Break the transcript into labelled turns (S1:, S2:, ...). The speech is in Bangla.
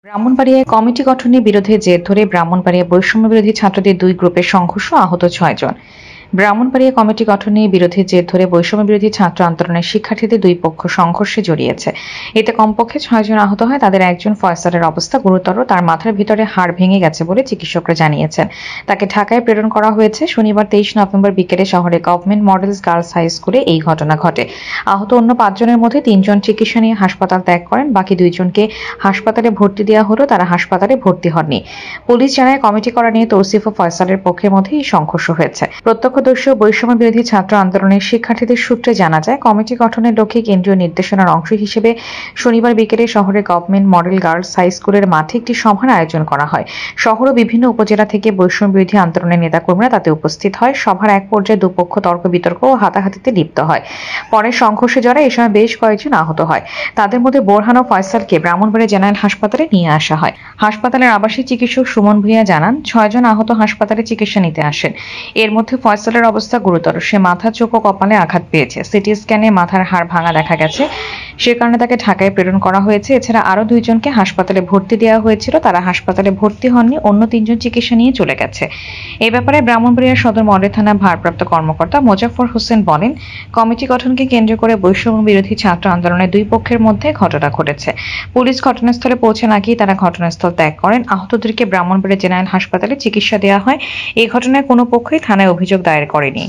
S1: ব্রাহ্মণবাড়িয়ায় কমিটি গঠনের বিরোধে জের ধরে ব্রাহ্মণবাড়িয়া বৈষম্য বিরোধী ছাত্রদের দুই গ্রুপের সংঘর্ষ, আহত ৬ জন। ব্রাহ্মণবাড়িয়া কমিটি গঠনের বিরোধে জের ধরে বৈষম্য বিরোধী ছাত্র আন্দোলনের শিক্ষার্থীদের দুই পক্ষ সংঘর্ষে জড়িয়েছে। এতে কমপক্ষে ৬ জন আহত হয়। তাদের একজন ফয়সালের অবস্থা গুরুতর, তার মাথার ভিতরে হাড় ভেঙে গেছে বলে চিকিৎসকরা জানিয়েছেন। তাকে ঢাকায় প্রেরণ করা হয়েছে। শনিবার ২৩ নভেম্বর বিকেলে শহরে গভর্নমেন্ট মডেলস গার্লস হাই স্কুলে এই ঘটনা ঘটে। আহত অন্য ৫ জনের মধ্যে ৩ জন চিকিৎসা নিয়ে হাসপাতাল ত্যাগ করেন, বাকি ২ জনকে হাসপাতালে ভর্তি দেওয়া হলেও তারা হাসপাতালে ভর্তি হননি। পুলিশ জানায়, কমিটি করা নিয়ে তৌসিফ ও ফয়সালের পক্ষের মধ্যে এই সংঘর্ষ হয়েছে। প্রত্যক্ষদর্শী ও বৈষম্য বিরোধী ছাত্র আন্দোলনের শিক্ষার্থীদের সূত্রে জানা যায়, কমিটি গঠনের লক্ষ্যে কেন্দ্রীয় নির্দেশনার অংশ হিসেবে শনিবার বিকেলে শহরের গভর্নমেন্ট মডেল গার্লস হাই স্কুলের মাঠে একটি সভার আয়োজন করা হয়। শহর ও বিভিন্ন উপজেলা থেকে বৈষম্য বিরোধী আন্দোলনের নেতাকর্মীরা তাতে উপস্থিত হয়। সভার এক পর্যায়ে দুপক্ষ তর্ক বিতর্ক ও হাতাহাতিতে লিপ্ত হয়। পরে সংঘর্ষে জড়ায়। এ সময় বেশ কয়েকজন আহত হয়। তাদের মধ্যে বোরহান ও ফয়সালকে ব্রাহ্মণবাড়িয়া জেনারেল হাসপাতালে নিয়ে আসা হয়। হাসপাতালের আবাসিক চিকিৎসক সুমন ভূঁইয়া জানান, ৬ জন আহত হাসপাতালে চিকিৎসা নিতে আসেন। এর মধ্যে ফয়সালের অবস্থা গুরুতর। সে মাথা, চোখ ও কপালে আঘাত পেয়েছে। সিটি স্ক্যানে মাথার হাড় ভাঙা দেখা গেছে, সে কারণে তাকে ঢাকায় প্রেরণ করা হয়েছে। এছাড়া আরো ২ জনকে হাসপাতালে ভর্তি দেওয়া হয়েছিল, তারা হাসপাতালে ভর্তি হননি। অন্য ৩ জন চিকিৎসা নিয়ে চলে গেছে। এ ব্যাপারে ব্রাহ্মণবাড়িয়া সদর মডেল থানা ভারপ্রাপ্ত কর্মকর্তা মোজাফফর হোসেন বলেন, কমিটি গঠনকে কেন্দ্র করে বৈষম্য বিরোধী ছাত্র আন্দোলনের দুই পক্ষের মধ্যে ঘটনা ঘটেছে। পুলিশ ঘটনাস্থলে পৌঁছে না গিয়ে তারা ঘটনাস্থল ত্যাগ করেন। আহতদেরকে ব্রাহ্মণবাড়িয়া জেনারেল হাসপাতালে চিকিৎসা দেওয়া হয়। এই ঘটনায় কোনো পক্ষই থানায় অভিযোগ দায়ের করেনি।